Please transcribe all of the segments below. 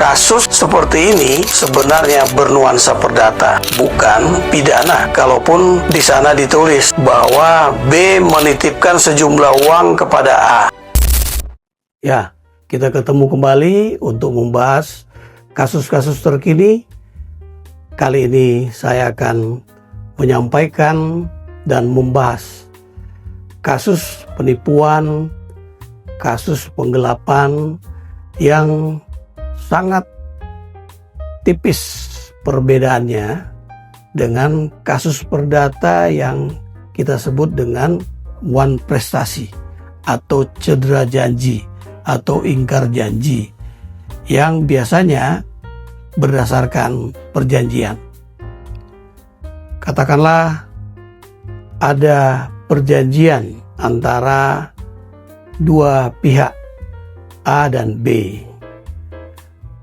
Kasus seperti ini sebenarnya bernuansa perdata, bukan pidana. Kalaupun di sana ditulis bahwa B menitipkan sejumlah uang kepada A. Ya, kita ketemu kembali untuk membahas kasus-kasus terkini. Kali ini saya akan menyampaikan dan membahas kasus penipuan, kasus penggelapan yang sangat tipis perbedaannya dengan kasus perdata yang kita sebut dengan wan prestasi atau cedera janji atau ingkar janji yang biasanya berdasarkan perjanjian. Katakanlah ada perjanjian antara dua pihak A dan B.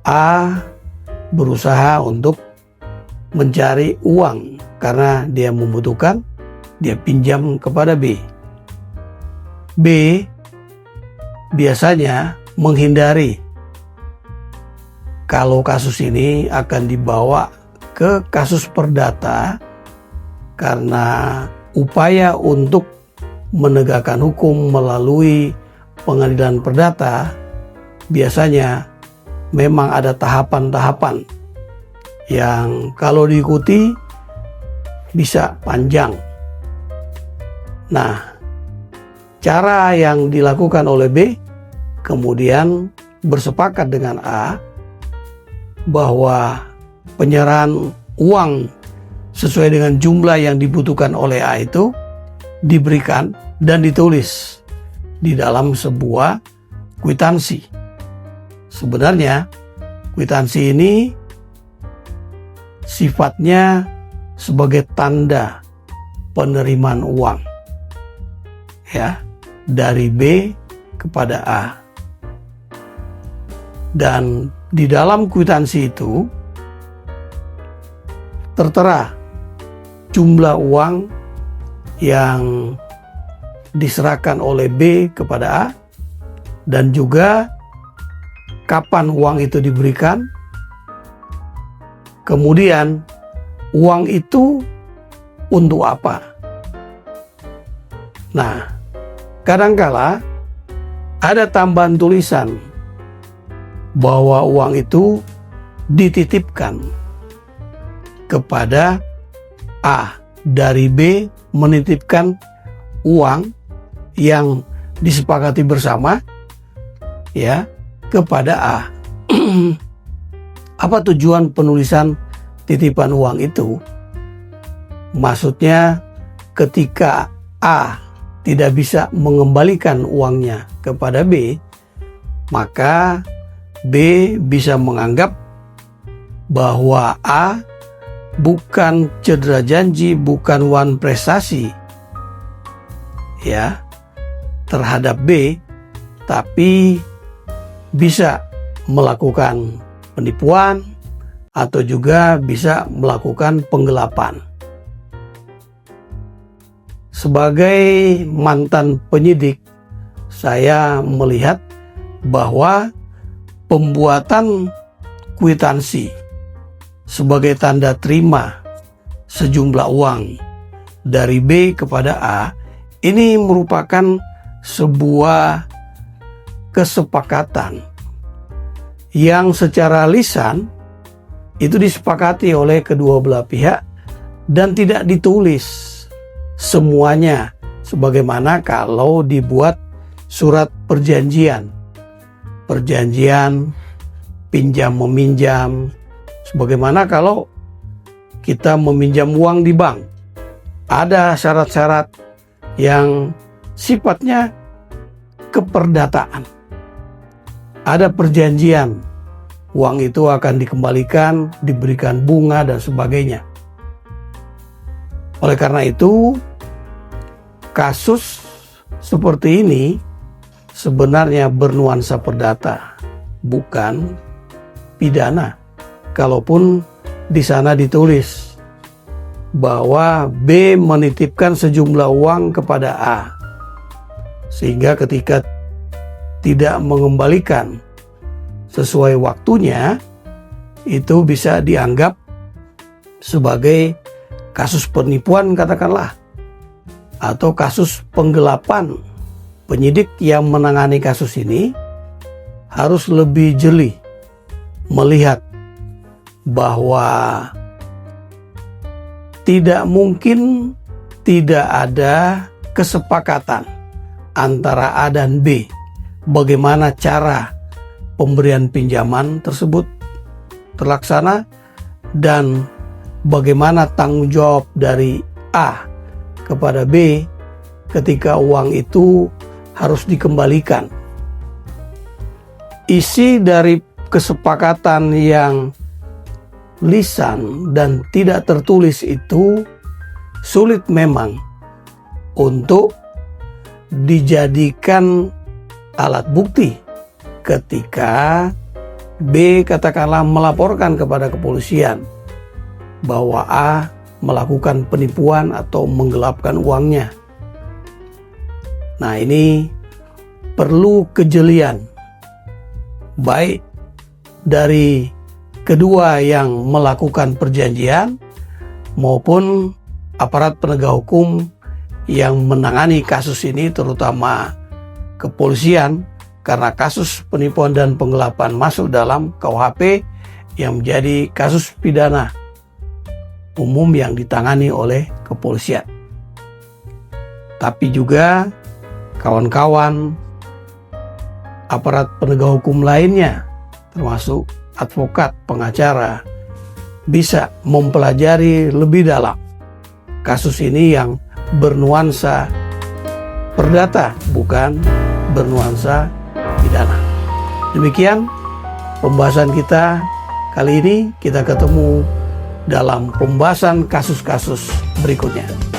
A berusaha untuk mencari uang karena dia membutuhkan, dia pinjam kepada B. B biasanya menghindari kalau kasus ini akan dibawa ke kasus perdata karena upaya untuk menegakkan hukum melalui pengadilan perdata biasanya memang ada tahapan-tahapan yang kalau diikuti bisa panjang. Nah, cara yang dilakukan oleh B kemudian bersepakat dengan A bahwa penyerahan uang sesuai dengan jumlah yang dibutuhkan oleh A itu diberikan dan ditulis di dalam sebuah kwitansi. Sebenarnya kwitansi ini sifatnya sebagai tanda penerimaan uang ya dari B kepada A. Dan di dalam kwitansi itu tertera jumlah uang yang diserahkan oleh B kepada A dan juga kapan uang itu diberikan, kemudian uang itu untuk apa. Nah, kadangkala ada tambahan tulisan bahwa uang itu dititipkan kepada A, dari B menitipkan uang yang disepakati bersama ya kepada A. Apa tujuan penulisan titipan uang itu? Maksudnya ketika A tidak bisa mengembalikan uangnya kepada B, maka B bisa menganggap bahwa A bukan cedera janji, bukan wan prestasi ya terhadap B, tapi bisa melakukan penipuan atau juga bisa melakukan penggelapan. Sebagai mantan penyidik, saya melihat bahwa pembuatan kwitansi sebagai tanda terima sejumlah uang dari B kepada A ini merupakan sebuah kesepakatan yang secara lisan itu disepakati oleh kedua belah pihak dan tidak ditulis semuanya sebagaimana kalau dibuat surat perjanjian pinjam meminjam, sebagaimana kalau kita meminjam uang di bank ada syarat-syarat yang sifatnya keperdataan. Ada perjanjian, uang itu akan dikembalikan, diberikan bunga dan sebagainya. Oleh karena itu, kasus seperti ini sebenarnya bernuansa perdata, bukan pidana. Kalaupun di sana ditulis bahwa B menitipkan sejumlah uang kepada A, sehingga ketika tidak mengembalikan sesuai waktunya, itu bisa dianggap sebagai kasus penipuan katakanlah, atau kasus penggelapan. Penyidik yang menangani kasus ini harus lebih jeli melihat bahwa tidak mungkin tidak ada kesepakatan antara A dan B bagaimana cara pemberian pinjaman tersebut terlaksana dan bagaimana tanggung jawab dari A kepada B ketika uang itu harus dikembalikan. Isi dari kesepakatan yang lisan dan tidak tertulis itu sulit memang untuk dijadikan alat bukti ketika B katakanlah melaporkan kepada kepolisian bahwa A melakukan penipuan atau menggelapkan uangnya. Nah, ini perlu kejelian baik dari kedua yang melakukan perjanjian maupun aparat penegak hukum yang menangani kasus ini, terutama kepolisian, karena kasus penipuan dan penggelapan masuk dalam KUHP yang menjadi kasus pidana umum yang ditangani oleh kepolisian. Tapi juga kawan-kawan aparat penegak hukum lainnya, termasuk advokat, pengacara, bisa mempelajari lebih dalam kasus ini yang bernuansa perdata, bukan bernuansa pidana. Demikian pembahasan kita kali ini. Kita ketemu dalam pembahasan kasus-kasus berikutnya.